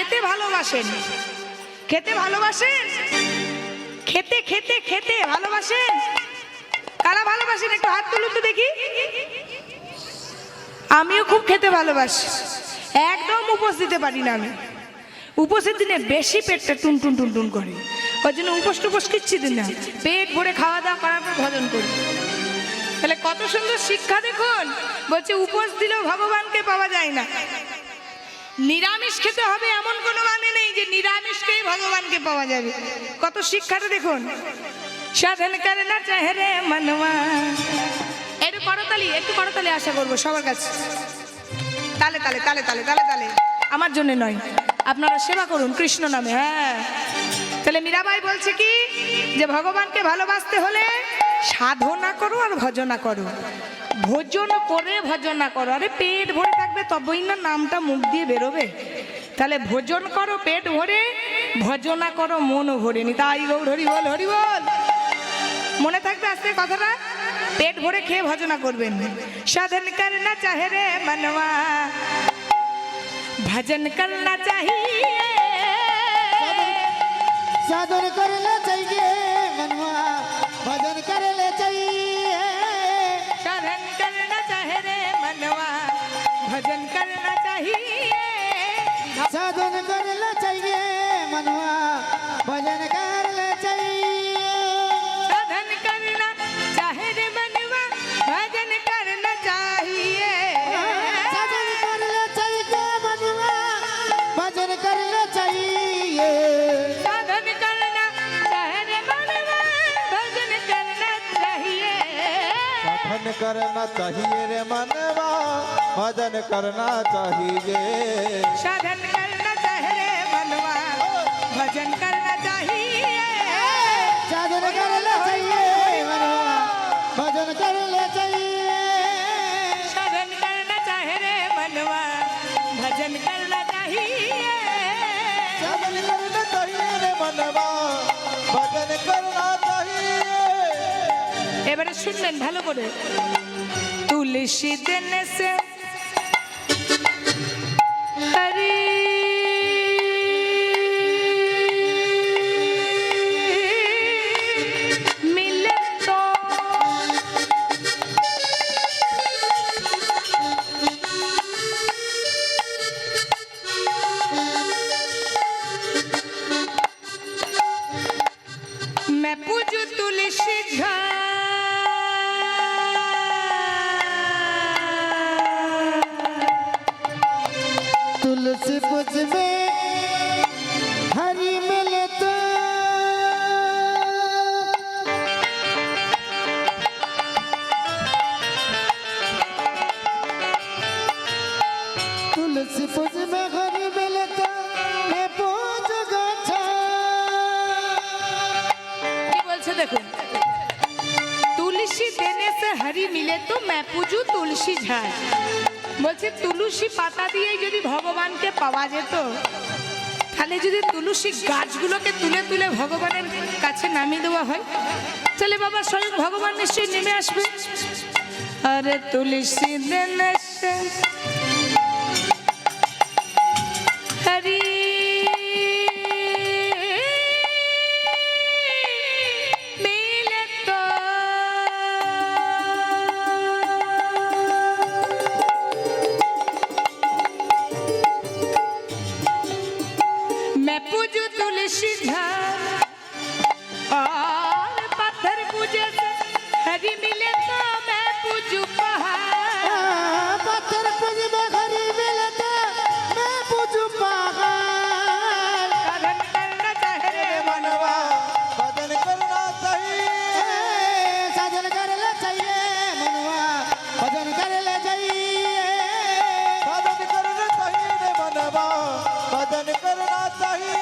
খেতে ভালোবাসেন? খেতে ভালোবাসেন? খেতে খেতে খেতে ভালোবাসেন? কারা ভালোবাসেন একটু হাত তুলুন তো দেখি। আমিও খুব খেতে ভালোবাসি, একদম উপোস দিতে পারি না। আমি উপোসের দিনে বেশি পেটটা টুন টুন টুন টুন করে, ওই জন্য উপোস টুপোস কিচ্ছু দিন না, পেট ভরে খাওয়া দাওয়া করার পর ভজন করি। তাহলে কত সুন্দর শিক্ষা দেখুন। বলছে উপোস দিলেও ভগবানকে পাওয়া যায় না, নিরামিষ খেতে হবে এমন কোনো মানে নেই যে নিরামিষ খেয়ে ভগবানকে পাওয়া যাবে। কত শিক্ষাটা দেখুন। সাধন করনা চাহে রে মনवा। একটু করতালি আশা করবো সবার কাছে। তালে তালে তালে তালে তালে তালে, আমার জন্য নয়, আপনারা সেবা করুন কৃষ্ণ নামে। হ্যাঁ, তাহলে মীরাবাই বলছে কি যে ভগবানকে ভালোবাসতে হলে সাধনা করো আর ভজনা করো, ভোজন করে ভজনা করো। আরে পেট ভরে থাকবে তবেই না নামটা মুখ দিয়ে বেরোবে। তাহলে ভোজন করো পেট ভরে, ভজনা করো মন ভরে। নি তাই গৌর হরি বল, হরি বল। মনে থাকবে আজকে কথাটা, পেট ভরে খেয়ে ভজনা করবেন। সাধন করনা চাহে রে মনवा, भजन करना चाहिए। साधन करना चाहिए मनवा, भजन करना चाहिए। साधन करना चाहे रे मनवा, भजन करना चाहिए। साधन करना चाहिए मनवा, भजन करना चाहिए। साधन करना चाहे रे मनवा, भजन करना चाहिए। साधन करना चाहिए मनवा, भजन करना चाहिए। साधन करना चाहे रे मनवा, भजन करना चाहिए। साधन करना चाहिए रे मनवा, भजन करना चाहिए। साधन करना चाहे रे मनवा, भजन करना चाहिए। साधन करना चाहिए मनवा, भजन करना चाहिए। साधन करना चाहे रे मनवा, भजन करना चाहिए। साधन करना चाहिए रे मनवा, भजन करना चाहिए। এবারে শুনবেন ভালো করে। তুলসী দেনে সে হরি মিলে তো मैं पूजू तुलसी झा। तुलसी पुज में हरि मिले तो तुलसी पुज में हरि मिले तो मैं पूज गच्छा। কি বলছে দেখুন, তুলসী দেনে সে হরি মিলে তো मैं पूजू তুলসী ঝাড়। বলছে তুলসী পাতা দিয়ে যদি ভগবানকে পাওয়া যেত, তাহলে যদি তুলসী গাছগুলোকে তুলে তুলে ভগবানের কাছে নামিয়ে দেওয়া হয়, তাহলে বাবা স্বয়ং ভগবান নিশ্চয়ই নেমে আসবে। আরে তুলসী দেনে সে হরি মিলে তো मैं पूजू तुलसी झाड़, और पत्थर पूजे से हरि मिले तो मैं पूजू पहाड़। पत्थर पुज में हरि मिले तो मैं पूजू पहाड़। साधन करना चाहे रे मनवा, भजन करना चाहिए। साधन करना चाहिए मनवा, भजन करना चाहिए। साधन करना चाहिए रे मनवा, भजन करना चाहिए।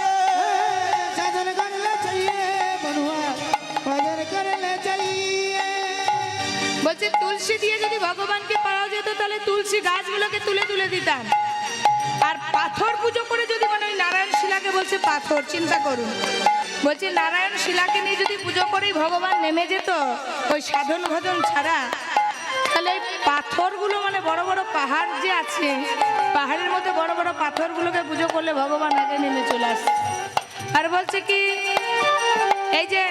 साधन करना चाहिए मनवा, भजन करना चाहिए। বলছে তুলসী দিয়ে যদি ভগবানকে পাওয়া যেত, তাহলে তুলসী গাছগুলোকে তুলে তুলে দিতাম। আর পাথর পুজো করে যদি মানে ওই নারায়ণ শিলাকে বলছে পাথর, চিন্তা করুন। বলছে নারায়ণ শিলাকে নিয়ে যদি পুজো করেই ভগবান নেমে যেত ওই সাধন ভজন ছাড়া, তাহলে এই পাথরগুলো মানে বড় বড় পাহাড় যে আছে, পাহাড়ের মধ্যে বড় বড় পাথরগুলোকে পুজো করলে ভগবান আগে নেমে চলে আসে। আর বলছে কি, এই যে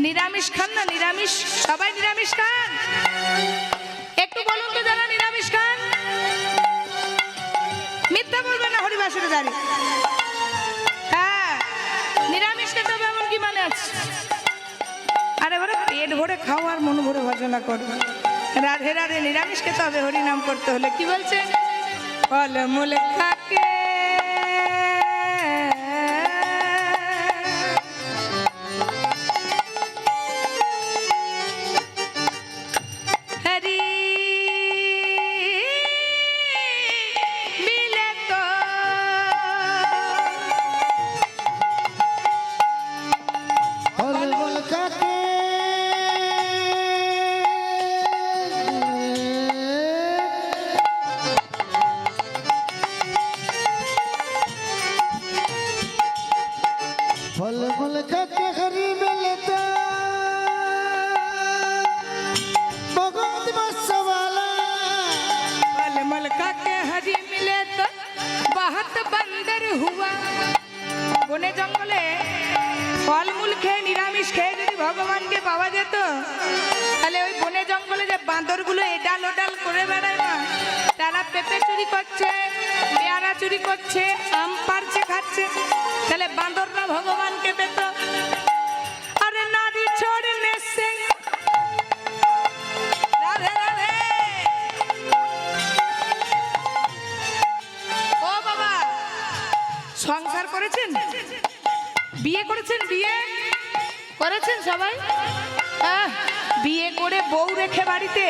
নিরামিষ খান না, নিরামিষ, সবাই নিরামিষ খান, একটু বলুন তো যারা নিরামিষ খান, মিথ্যা বলবে না, হরিবাসরে দাঁড়িয়ে। হ্যাঁ, নিরামিষ খেতে হবে এমন কি মানে আছে? আরে বলে পেট ভরে খাও আর মন ভরে ভজনা করো। রাধে রাধে, নিরামিষ খেতে হবে হরিনাম করতে হলে। কি বলছে? ফলমূল খাকে হরি মিলে তো ফলমূল খাকে फल खाके हरी मिलता भगवत बसवाला फल खाके हरी मिले तो बहुत बंदर हुआ। বনে জঙ্গলে ফলমূল খেয়ে, নিরামিষ খেয়ে যদি ভগবানকে পাওয়া যেত, তাহলে ওই বনে জঙ্গলে যে বাঁদরগুলো এডাল ওডাল করে বেড়ায় না, তারা পেঁপে চুরি করছে, পেয়ারা চুরি করছে, আম পাড়ছে খাচ্ছে, তাহলে বাঁদররা ভগবানকে পেত। আরে নারী छोड़ने से রাধে রাধে। ও বাবা, সংসার করেছেন, বিয়ে করেছেন, বিয়ে করেছেন সবাই? বিয়ে করে বউ রেখে বাড়িতে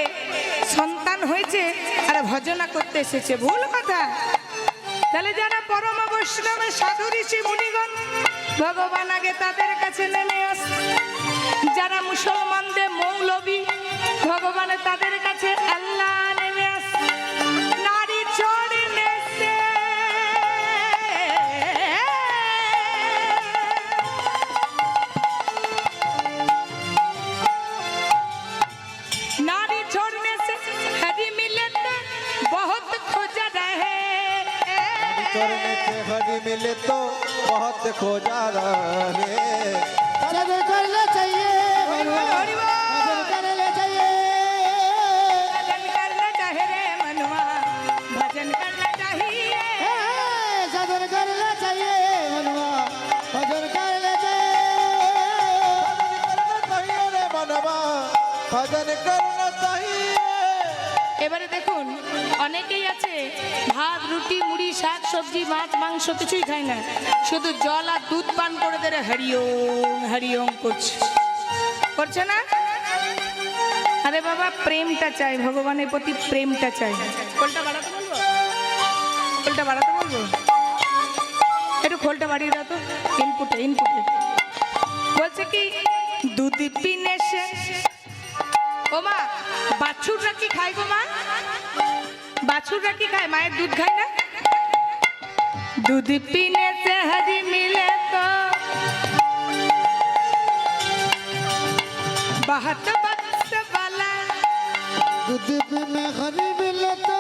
সন্তান হয়েছে আর ভজনা করতে এসেছে, ভুল কথা। তাহলে যারা পরম বৈষ্ণবের সাধু ঋষি মুনিগণ, ভগবান আগে তাদের কাছে নেমে আসে। যারা মুসলমানদের মৌলবী, ভগবানের তাদের কাছে আল্লাহ নেমে আসে। নারী छोड़ने से नारी छोड़ने से हरी मिले तो बहुत खोजा रहे। करने से हरी मिले तो बहुत खोजा रहे। सदर करना चाहिए सदर करना चाहिए भजन करना चाहे रे मनवा, भजन करना चाहिए। सदर करना चाहिए मनवा भजन करना चाहिए चाहिए रे मनवा, भजन करना चाहिए। এবারে দেখুন, অনেকেই আছে ভাত রুটি মুড়ি শাক সবজি মাছ মাংস কিছুই খায় না, শুধু জল আর দুধ পান করে দেরে হরিওম হরিওম করছে, করছে না? আরে বাবা, প্রেমটা চাই, ভগবানের প্রতি প্রেমটা চাই। খোলটা বাড়াতে বলবো, খোলটা বাড়াতে বলবো, একটু খোলটা বাড়িয়ে দাও তো, ইনপুটে ইনপুটে। বলছে কি, দুধ পিনে সে, ও মা, বাছুররা কি খায় গো মা? বাছুররা কি খায়? মায়ের দুধ খায় না? दूध पीने से हरी मिले तो बहुत बख्श वाला। दूध पीने हरी मिलता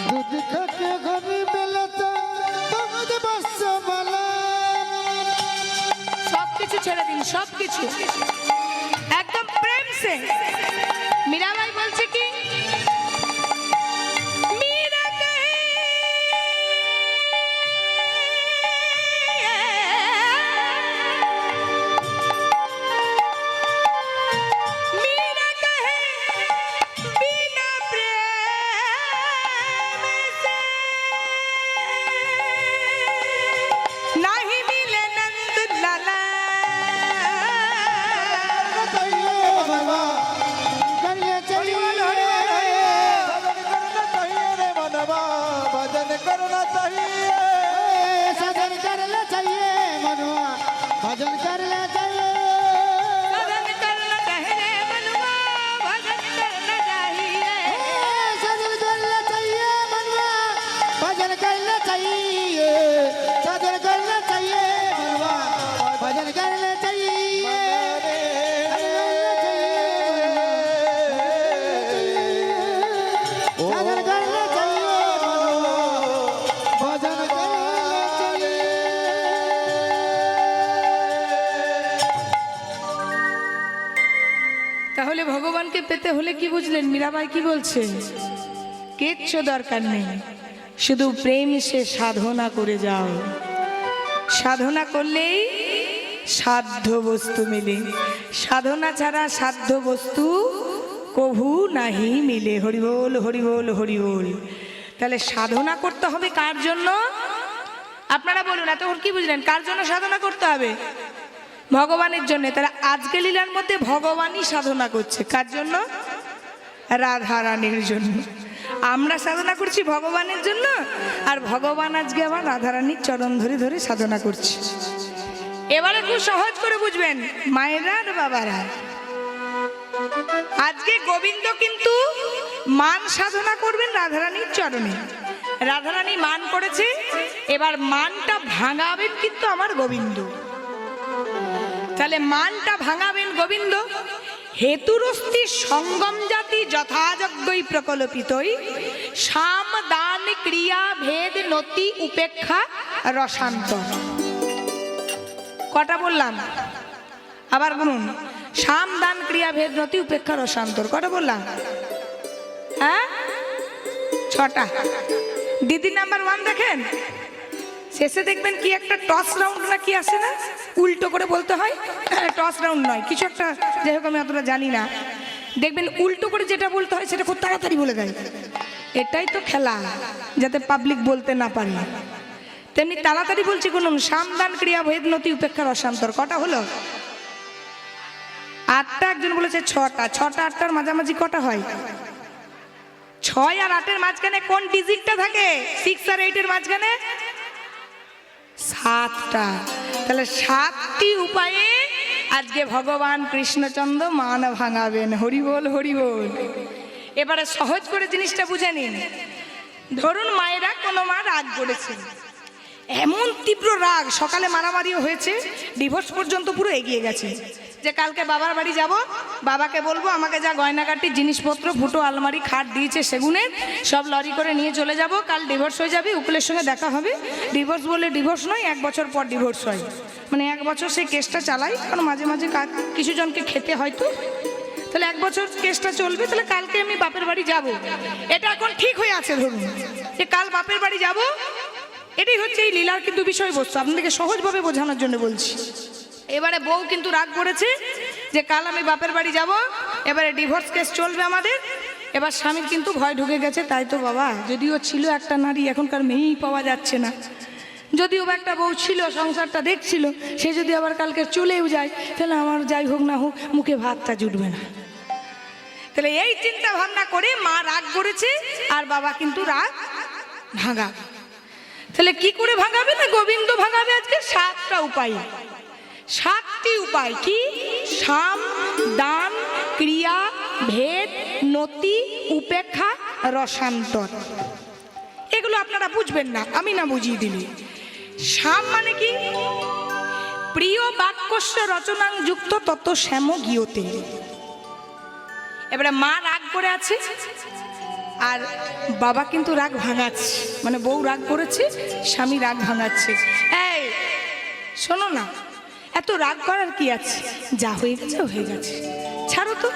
दूध खाके हरी मिलता बहुत बसवाला। सब কিছু ছেড়ে দিন, সব কিছু একদম প্রেম সে। মীরাবাই বলছে কি, মীরা কহে মীরা কহে বিনা প্রেম से नहीं मिले नंद लाला। चाहिए मनवा करना चाहिए भजन करना चाहिए रे मनवा, भजन करना चाहिए। सदन करना चाहिए मनवा भजन करना चाहिए सदन करना चाहिए मनवा, भजन करना चाहिए। सदन करना चाहिए मनवा भजन करना चाहिए ভগবানকে পেতে হলে কি বুঝলেন? মীরাবাই কি বলছে? কিচ্ছু দরকার নেই, শুধু প্রেম সে সাধনা করে যাও। সাধনা করলেই সাধ্য বস্তু মিলে, সাধনা ছাড়া সাধ্য বস্তু কভু নাহি মিলে। হরি বল, হরি বল, হরি বল। তাহলে সাধনা করতে হবে কার জন্য? আপনারা বলুন, এতক্ষণ কি বুঝলেন? কার জন্য সাধনা করতে হবে? ভগবানের জন্য। তাহলে আজকে লীলার মধ্যে ভগবানই সাধনা করছে। কার জন্য? রাধা রানীর জন্য। আমরা সাধনা করছি ভগবানের জন্য, আর ভগবান আজকে আবার রাধা রানীর চরণ ধরে ধরে সাধনা করছে। এবারে খুব সহজ করে বুঝবেন মায়েরা আর বাবারা, আজকে গোবিন্দ কিন্তু মান সাধনা করবেন রাধারানীর চরণে। রাধারানী মান করেছে, এবার মানটা ভাঙাবেন কিন্তু আমার গোবিন্দ। তাহলে মানটা ভাঙাবেন গোবিন্দ। হেতুরস্তি সঙ্গম জাতি যথাযজ্ঞই প্রকল্পিতই সাম দান ক্রিয়া ভেদ নতি উপেক্ষা রসান্তর। কটা বললাম? আবার বলুন, সাম দান ক্রিয়া ভেদ নতি উপেক্ষা রসান্তর। কটা বললাম? হ্যাঁ, 6টা। দিদি নাম্বার 1 দেখেন, শেষে দেখবেন কি একটা টস রাউন্ড না কি আসে না, উল্টো করে বলতে হয়। টস রাউন্ড নয়, কিছু একটা, যাই হোক আমি অতটা জানি না। দেখবেন উল্টো করে যেটা বলতে হয় সেটা খুব তাড়াতাড়ি বলে দেয়। এটাই তো খেলা, যাতে পাবলিক বলতে না পারে। তেমনি তাড়াতাড়ি বলছি গুনুন, সামদান ক্রিয়া ভেদ নতি উপেক্ষা রসান্তর। কটা হলো? 8টা। একজন বলেছে 6টা। 6টা 8টার মাঝামাঝি কটা হয়? 6 আর 8-এর মাঝখানে কোন ডিজিটটা থাকে? 6 আর 8-এর মাঝখানে 7টা। তাহলে 7টি উপায়ে আজকে ভগবান কৃষ্ণচন্দ্র মান ভাঙাবেন। হরি বল, হরি বল। এবারে সহজ করে জিনিসটা বুঝে নিন। ধরুন মায়েরা, কোনো মা রাগ করেছেন, এমন তীব্র রাগ, সকালে মারামারিও হয়েছে, ডিভোর্স পর্যন্ত পুরো এগিয়ে গেছে, যে কালকে বাবার বাড়ি যাব, বাবাকে বলবো আমাকে যা গয়নাগাটি জিনিসপত্র, ফুটো আলমারি খাট দিয়েছে সেগুনের, সব লরি করে নিয়ে চলে যাব, কাল ডিভোর্স হয়ে যাবে, উকিলের সঙ্গে দেখা হবে। ডিভোর্স বলে ডিভোর্স নয়, 1 বছর পর ডিভোর্স হয়। মানে 1 বছর সেই কেসটা চালাই, কারণ মাঝে মাঝে কিছু জনকে খেতে হয়তো, তাহলে 1 বছর কেসটা চলবে। তাহলে কালকে আমি বাপের বাড়ি যাব, এটা এখন ঠিক হয়ে আছে। ধরুন যে কাল বাপের বাড়ি যাব, এটাই হচ্ছে এই লীলার কিন্তু বিষয়বস্তু, আপনাদেরকে সহজভাবে বোঝানোর জন্য বলছি। এবারে বউ কিন্তু রাগ করেছে যে কাল আমি বাপের বাড়ি যাব, এবারে ডিভোর্স কেস চলবে আমাদের। এবার স্বামীর কিন্তু ভয় ঢুকে গেছে, তাই তো বাবা, যদিও ছিল একটা নারী, এখনকার মেয়েই পাওয়া যাচ্ছে না, যদিও বা একটা বউ ছিল, সংসারটা দেখছিল, সে যদি আবার কালকে চলেও যায়, তাহলে আমার যাই হোক না হোক মুখে ভাতটা জুটবে না। তাহলে এই চিন্তা ভাবনা করে মা রাগ করেছে, আর বাবা কিন্তু রাগ ভাঙা। তাহলে কি করে ভাঙাবে? না গোবিন্দ ভাঙাবে আজকে 7টা উপায়। 7টি উপায় কি? সাম দান ক্রিয়া ভেদ নতি উপেক্ষা রসান্তর। এগুলো আপনারা বুঝবেন না, আমি না বুঝিয়ে দিলি। সাম মানে কি? প্রিয় বাক্যস্য রচনাং যুক্ত তত শ্যাম গিয়তে। এবারে মা রাগ করে আছে, আর বাবা কিন্তু রাগ ভাঙাচ্ছে, মানে বউ রাগ করেছে, স্বামী রাগ ভাঙাচ্ছে। এই শোনো না, এত রাগ করার কি আছে? যা হয়ে গেছে হয়ে গেছে, ছাড়ো তো।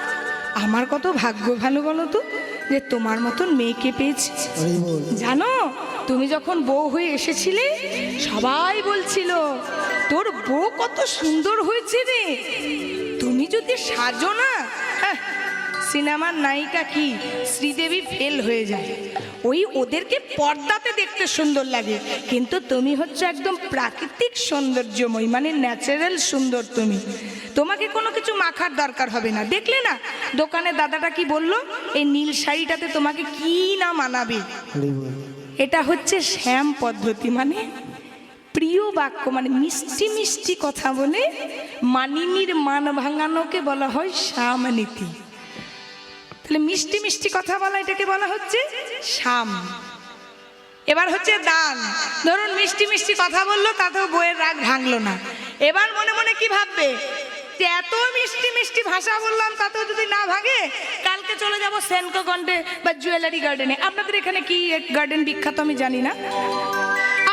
আমার কত ভাগ্য ভালো বলো তো, যে তোমার মতন মেয়েকে পেয়েছি। জানো, তুমি যখন বউ হয়ে এসেছিলে, সবাই বলছিল তোর বউ কত সুন্দর হয়েছে রে, তুমি যদি সাজো না, সিনেমার নায়িকা কি শ্রীদেবী ফেল হয়ে যায়। ওদেরকে পর্দাতে দেখতে সুন্দর লাগে, কিন্তু তুমি হচ্ছে একদম প্রাকৃতিক সৌন্দর্যময়, মানে ন্যাচারাল সুন্দর। তোমাকে কোনো কিছু মাখার দরকার হবে না। দেখলে না দোকানে দাদাটা কি বললো, এই নীল শাড়িটাতে তোমাকে কি না মানাবে। এটা হচ্ছে শ্যাম পদ্ধতি, মানে প্রিয় বাক্য, মানে মিষ্টি মিষ্টি কথা বলে মানিনীর মান ভাঙানোকে বলা হয় শ্যাম নীতি। তাহলে মিষ্টি মিষ্টি কথা বলা, এটাকে বলা হচ্ছে সাম। এবার হচ্ছে দান। ধরুন মিষ্টি মিষ্টি কথা বললো, তাতেও বউয়ের রাগ ভাঙলো না, এবার মনে মনে কি ভাববে, যে এত মিষ্টি মিষ্টি ভাষা বললাম, তাতেও যদি না ভাঙে, কালকে চলে যাব সেনকো গন্ডে বা জুয়েলারি গার্ডেনে। আপনাদের এখানে কি গার্ডেন বিখ্যাত আমি জানি না,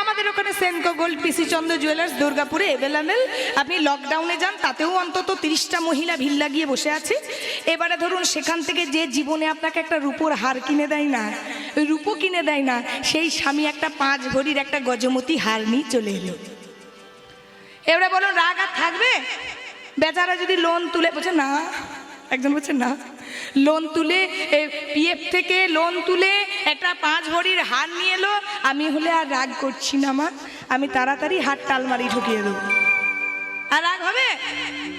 আমাদের আমাদের ওখানে সেনকো গোল্ড পিসি চন্দ্র জুয়েলার্স দুর্গাপুরে অ্যাভেলেবেল। আপনি লকডাউনে যান, তাতেও অন্তত 30টা মহিলা ভিড় লাগিয়ে বসে আছে। এবারে ধরুন সেখান থেকে যে জীবনে আপনাকে একটা রূপোর হার কিনে দেয় না, রূপো কিনে দেয় না, সেই স্বামী একটা 5 ভরির একটা গজমতি হার নিয়ে চলে এলো। এবারে বলুন রাগ আর থাকবে? বেচারা যদি লোন তুলে, বলছে না, একজন বলছে না, লোন তুলে পিএফ থেকে লোন তুলে একটা 5 ভরির হার নিয়ে এলো, আমি হলে আর রাগ করছি না মা, আমি তাড়াতাড়ি হারটা আলমারি ঢুকিয়ে দেবো। আর রাগ হবে?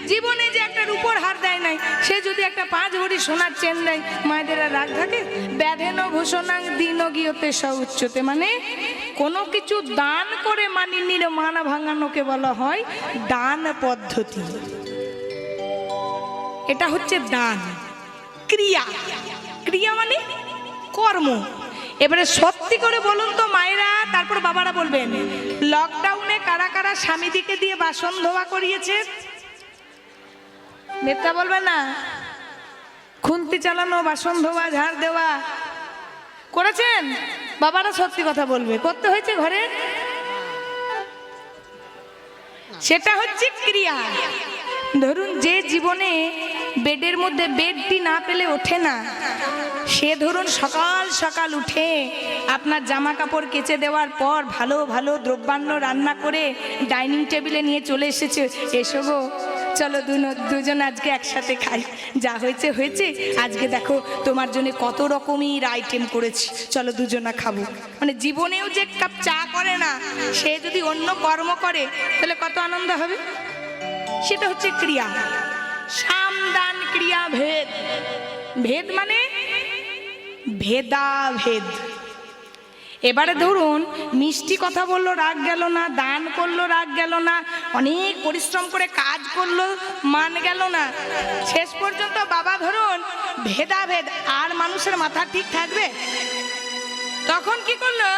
জীবনে যে একটা রূপোর হার দেয় নাই, সে যদি একটা 5 ভরি সোনার চেন দেয়, মায়েদের আর রাগ থাকে? ব্যাধেন ভূষণাং দিন গিয়তে স উচ্চতে, মানে কোনো কিছু দান করে মানিনীর মানা ভাঙানোকে বলা হয় দান পদ্ধতি। এটা হচ্ছে দান, ক্রিয়া। ক্রিয়া মানে কর্ম। এবারে সত্যি করে বলুন তো মায়েরা, তারপর বাবারা বলবেন, লকডাউনে কারা কারা স্বামীদিকে দিয়ে বাসন ধোয়া করিয়েছে? মিথ্যা বলবেন না। খুন্তি চালানো, বাসন ধোয়া, ঝাড় দেওয়া করেছেন? বাবারা সত্যি কথা বলবে, করতে হয়েছে ঘরে। সেটা হচ্ছে ক্রিয়া। ধরুন যে জীবনে বেডের মধ্যে বেডটি না পেলে ওঠে না, সে ধরুন সকাল সকাল উঠে আপনার জামা কাপড় কেচে দেওয়ার পর ভালো ভালো দ্রব্যান্ন রান্না করে ডাইনিং টেবিলে নিয়ে চলে এসেছে, এসো গো চলো দুজন আজকে একসাথে খাই, যা হয়েছে হয়েছে, আজকে দেখো তোমার জন্য কত রকমের আইটেম করেছি, চলো দুজনা খাবো। মানে জীবনেও যে কাপ চা করে না, সে যদি অন্য কর্ম করে তাহলে কত আনন্দ হবে। সেটা হচ্ছে ক্রিয়া। সামদান ক্রিয়া ভেদ। ভেদ মানে ভেদাভেদ। এবারে ধরুন মিষ্টি কথা বললো রাগ গেল না, দান করলো রাগ গেল না, অনেক পরিশ্রম করে কাজ করলো মান গেল না, শেষ পর্যন্ত বাবা ধরুন ভেদাভেদ, আর মানুষের মাথা ঠিক থাকবে? তখন কি করলো,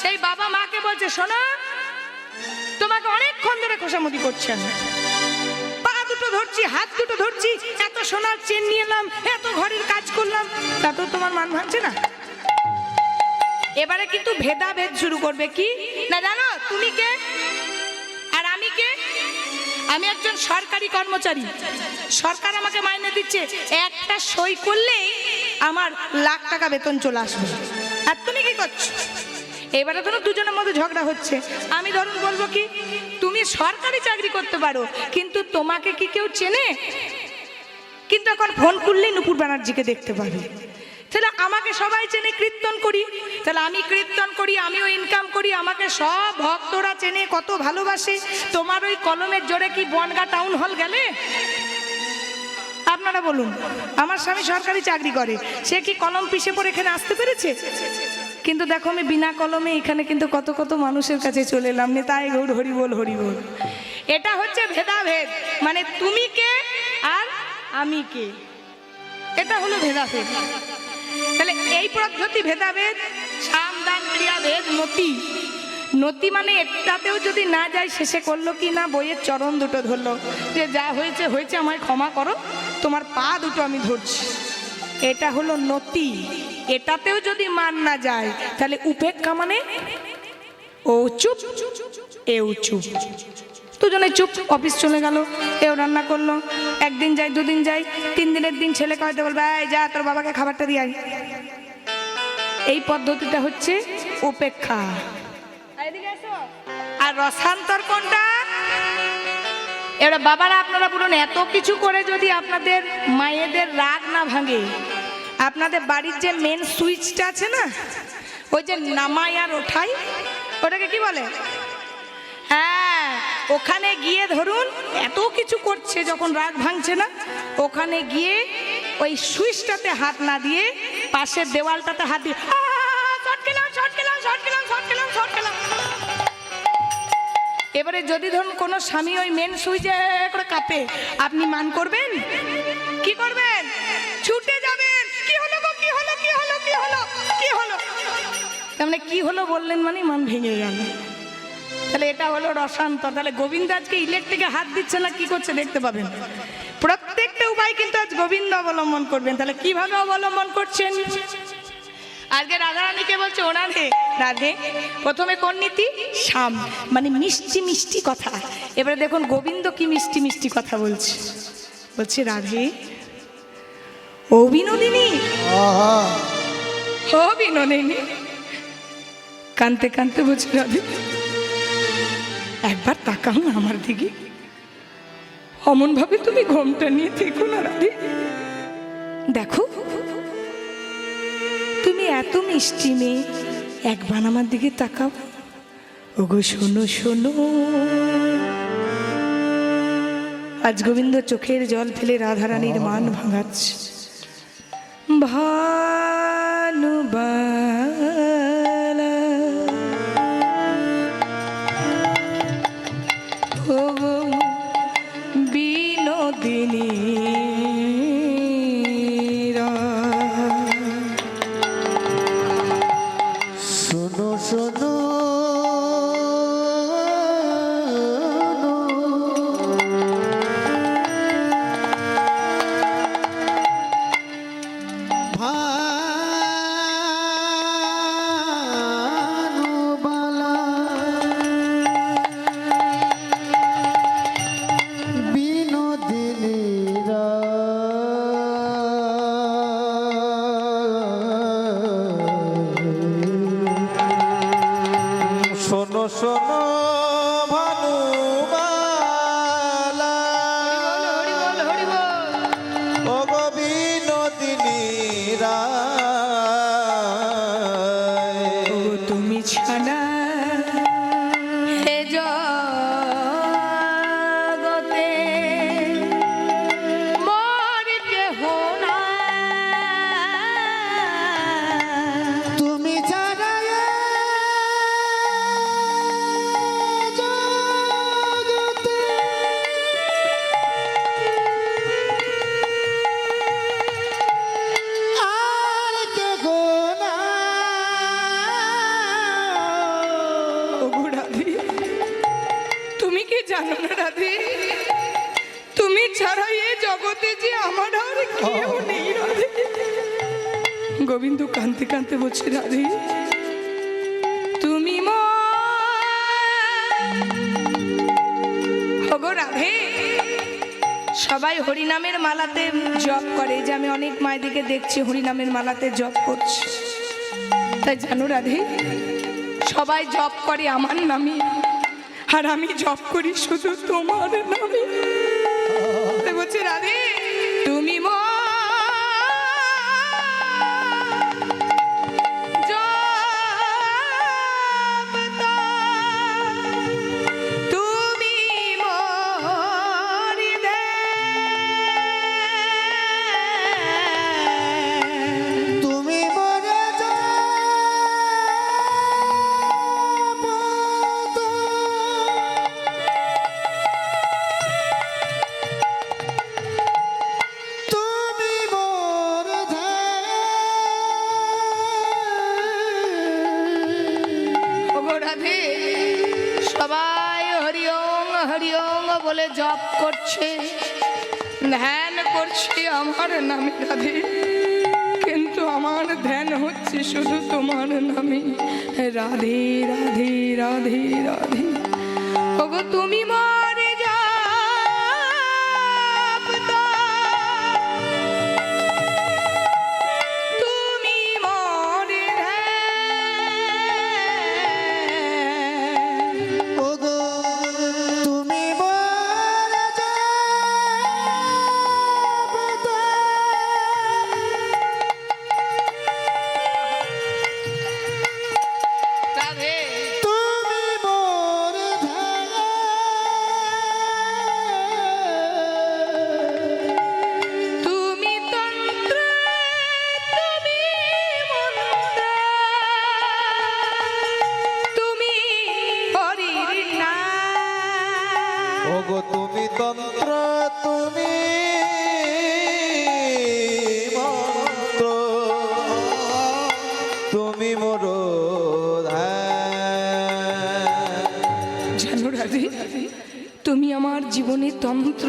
সেই বাবা মাকে বলছে, শোনো তোমাকে অনেকক্ষণ ধরে খোসামতি করছেন, পা দুটো ধরছি, হাত দুটো ধরছি, এত সোনার চেন নিয়ে এলাম, এত ঘরের কাজ করলাম, তাতেও তোমার মান ভাঙছে না। এবারে কিন্তু ভেদাভেদ শুরু করবে। কি না জানো, তুমি কে আর আমি কে? আমি একজন সরকারি কর্মচারী, সরকার আমাকে মাইনে দিচ্ছে, একটা সই করলেই আমার লাখ টাকা বেতন চলে আসবে, আর তুমি কি করছো? এবারে ধরুন দুজনের মধ্যে ঝগড়া হচ্ছে, আমি ধরুন বলবো কি, তুমি সরকারি চাকরি করতে পারো, কিন্তু তোমাকে কি কেউ চেনে? কিন্তু এখন ফোন করলেই নুপুর ব্যানার্জিকে দেখতে পাবে। তাহলে আমাকে সবাই চেনে, কীর্তন করি, তাহলে আমি কীর্তন করি, আমিও ইনকাম করি, আমাকে সব ভক্তরা চেনে, কত ভালোবাসে। তোমার ওই কলমের জোরে কি বনগা টাউন হল গেলে? আপনারা বলুন, আমার স্বামী সরকারি চাকরি করে, সে কি কলম পিষে পড়ে এখানে আসতে পেরেছে? কিন্তু দেখো আমি বিনা কলমে এখানে কিন্তু কত কত মানুষের কাছে চলে এলাম, নেতাই গৌর হরি বল হরি বল। এটা হচ্ছে ভেদাভেদ, মানে তুমি কে আর আমি কে, এটা হলো ভেদাভেদ। তাহলে এই পদ্ধতি ভেদাভেদ, সামদান ক্রিয়াভেদ, নতি। নতি মানে এটাতেও যদি না যায়, শেষে করলো কি না, বইয়ের চরণ দুটো ধরলো, যে যা হয়েছে হয়েছে, আমায় ক্ষমা করো, তোমার পা দুটো আমি ধরছি, এটা হলো নতি। এটাতেও যদি মান না যায়, তাহলে উপেক্ষা মানে ও চুপ এও চুপ, দুজনে চুপ, অফিস চলে গেল, এও রান্না করলো, একদিন যাই, দুদিন যাই, 3 দিনের দিন ছেলেকে হয়তো বলবে, এই যা তোর বাবাকে খাবারটা দিয়ে আয়। এই পদ্ধতিটা হচ্ছে উপেক্ষা। আর রসান্তর কোনটা? এবার বাবারা আপনারা বলুন, এত কিছু করে যদি আপনাদের মায়েদের রাগ না ভাঙে, আপনাদের বাড়ির যে মেন সুইচটা আছে না, ওই যে নামাই আর ওঠাই, ওটাকে কি বলে? হ্যাঁ, ওখানে গিয়ে ধরুন এত কিছু করছে, যখন রাগ ভাঙছে না, ওখানে গিয়ে ওই সুইচটাতে হাত না দিয়ে পাশের দেওয়ালটাতে হাত দিয়ে এবারে যদি ধরুন কোনো স্বামী ওই মেন সুইচে করে কাঁপে, আপনি মান করবেন? কি করবেন? ছুটে যাবেন, কি হলো গো, কি হলো, কি হলো, কি হলো, কি হলো, তার মানে কি হলো বললেন মানে মান ভেঙে গেল। তাহলে এটা হলো রসান্তর। তাহলে গোবিন্দ আজকে ইলেকট্রিকে হাত দিচ্ছে না, কি করছে দেখতে পাবেন। প্রত্যেকটা উপায় কিন্তু আজ গোবিন্দ অবলম্বন করবেন। তাহলে কিভাবে অবলম্বন করছেন? আজকে রাধারানীকে বলছে ও রাধে রাধে, প্রথমে কোন নীতি? শাম, মানে মিষ্টি মিষ্টি কথা। এবারে দেখুন গোবিন্দ কি মিষ্টি মিষ্টি কথা বলছে। বলছে রাধে ও বিনোদিনী, আহা ও বিনোদিনী, কানতে কানতে বলছে রাধে একবার তাকাও না আমার দিকে, অমন ভাবে তুমি ঘোমটা নিয়ে থেকো না রাধে। দেখো তুমি এত মিষ্টি মেয়ে, একবার আমার দিকে তাকাও। ওগো শোনো শোনো। আজ গোবিন্দ চোখের জল ফেলে রাধারানীর মান ভাঙাচ্ছে। ভানুবালা ওগো বিনোদিনী, শোনো শোনো ভানুবালা বিনোদিনীরা শোনো শোনো ভানুবালা, ও গো বিনোদিনী রায়। ও তুমি ছাড়া হে জগতে মোর কেহ নাই। তুমি ছাড়া এ জগতে আর কেহ নাই। ওগো রাধে, তুমি কি জানো না রাধে, তুমি ছাড়া এ জগতে যে আমার আর কেউ নেই রাধে। গোবিন্দ কাঁদতে কাঁদতে বলছে রাধে তুমি ওগো রাধে। সবাই হরিনামের মালাতে জপ করে, যে আমি অনেক মায়েদিকে দেখছি হরিনামের মালাতে জপ করছে। তাই জানো রাধে, সবাই জপ করে আমার নামে, আর আমি জপ করি শুধু তোমার নামে। তাই বলছে রাধে তুমি তুমি মোরি দে, তুমি মরে তুমি মোর ওগো রাধে, সবাই হরিওম হরিওম বলে জপ করছে, ধ্যান করছে আমার নামে রাধে, কিন্তু আমার ধ্যান হচ্ছে শুধু তোমার নামে। রাধে রাধে রাধে রাধে। ওগো তুমি মরে জপ দাও, তুমি মরে ধ্যান। ওগো তুমি মরে রাধে তুমি মোর তুমি তন্ত্র তুমি মন্ত্র, তুমি হরির নাম। ও গো তুমি তন্ত্র, তুমি মন্ত্র, তুমি মোর ধ্যান। জানো রাধে, তুমি আমার জীবনে তন্ত্র,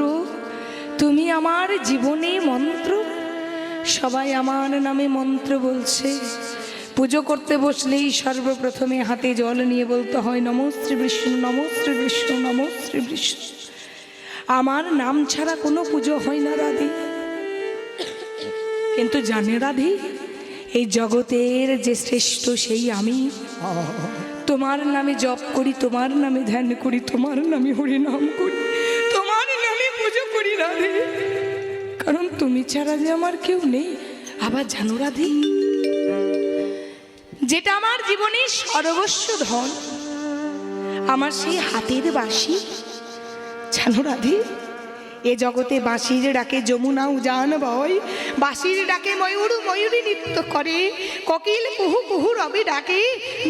তুমি আমার জীবনে মন্ত্র। সবাই আমার নামে মন্ত্র বলছে, পুজো করতে বসলেই সর্বপ্রথমে হাতে জল নিয়ে বলতে হয় নমঃ শ্রী বিষ্ণু, নমঃ শ্রী বিষ্ণু, নমঃ শ্রী বিষ্ণু। আমার নাম ছাড়া কোনো পুজো হয় না রাধে। কিন্তু জানে রাধে, এই জগতের যে শ্রেষ্ঠ সেই আমি। তোমার নামে জপ করি, তোমার নামে ধ্যান করি, তোমার নামে হরিনাম করি, তোমার নামে পুজো করি রাধে। কারণ তুমি ছাড়া যে আমার কেউ নেই। আবার জানো রাধে, যেটা আমার জীবনের সর্বস্ব ধন, আমার সেই হাতের বাঁশি। জানো রাধে, এ জগতে বাঁশির ডাকে যমুনা উজান বয়, বাঁশির ডাকে ময়ূর ময়ূরী নৃত্য করে, কোকিল কুহু কুহু রবি ডাকে,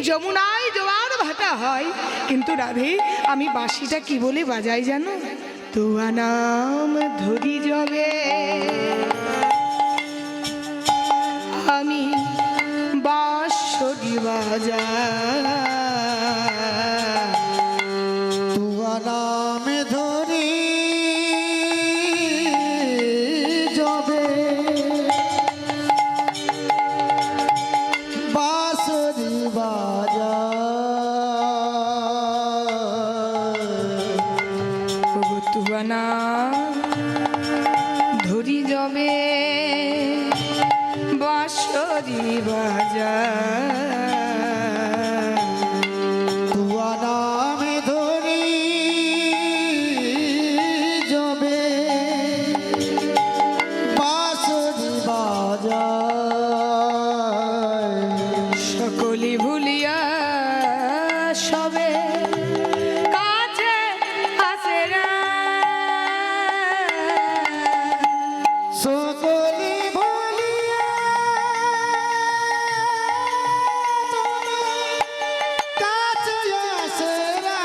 যমুনায় জোয়ার ভাটা হয়। কিন্তু রাধে, আমি বাঁশিটা কি বলে বাজাই জানো? তুয়া নাম ধরি যাবে আমি বাঁশি বাজাই। তুয়া নামে ধরি যাবে বাঁশরি বাজাই। তুয়া নাম ধরি যাবে বাঁশরি বাজাই। তুয়া নামে ধরি যাবে বাঁশরি বাজাই। সকলি ভুলিয়া সবে কাছে আসে না, সকলি ভুলিয়া কাছে আসে না।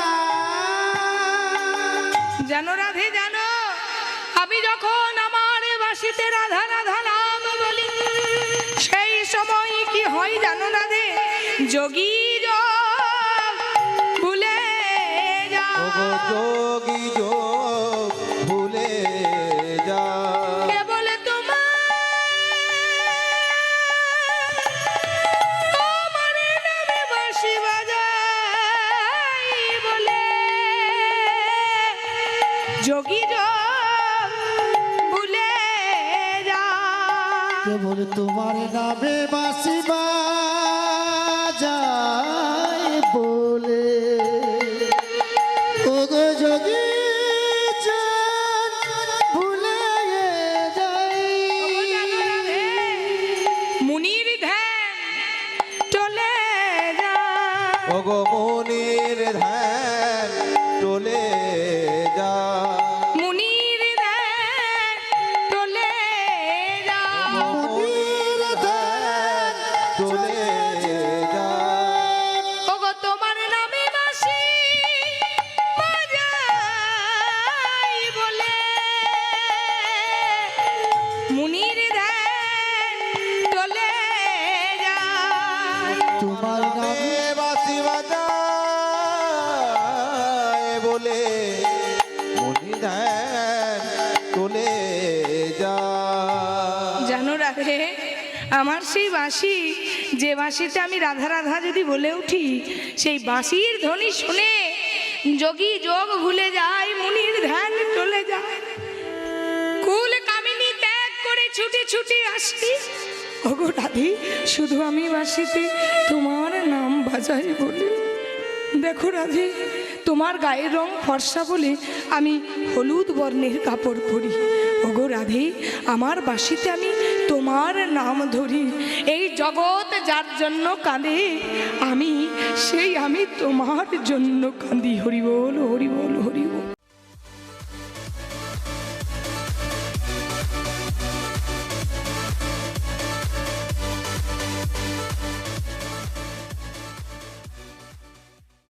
জানো রাধে জানো, আমি যখন আমার বাঁশিতে রাধা রাধা নাম বলি, সেই সময় কি হয় জানো রাধে? যোগী যোগ ভুলে ওগো যায়, যোগী যোগ ভুলে যা। কেবল তোমার নামে বাঁশি বাজাই বলে, যোগী যোগ ভুলে যায়। কেবল তোমার নামে বাঁশি বাজাই বলে, ওগো যোগী চাঁদ ভুলে যাই। মুনির ধ্যান চলে যায়, ওগো মনির ধ্যান চলে যা। মুনির ধ্যান চলে যায়। মনির ধ্যান চলে যা। ওগো তোমার নামে বাঁশি বাজাই বলে, মুনির ধ্যান চলে যায়। তোমার নামে বাঁশি বাজায় বলে মনি ধ্যান চলে যা। জানো রাধে, আমার সেই বাঁশি, যে বাঁশিতে আমি রাধা রাধা যদি বলে উঠি, সেই বাঁশির ধ্বনি শুনে যোগী যোগ ভুলে যায়, মুনির ধ্যান চলে যায়। কুল কামিনী ত্যাগ করে ছুটে ছুটে আসি, ওগো রাধে, শুধু আমি বাঁশিতে তোমার নাম বাজাই বলে। দেখো রাধে, তোমার গায়ের রং ফর্সা বলে আমি হলুদ বর্ণের কাপড় পরি। ওগো রাধে, আমার বাঁশিতে আমি তোমার নাম ধরি। এই জগৎ যার জন্য কাঁদে, আমি সেই আমি তোমার জন্য কাঁদি। হরি বল, হরি বল, হরি বল।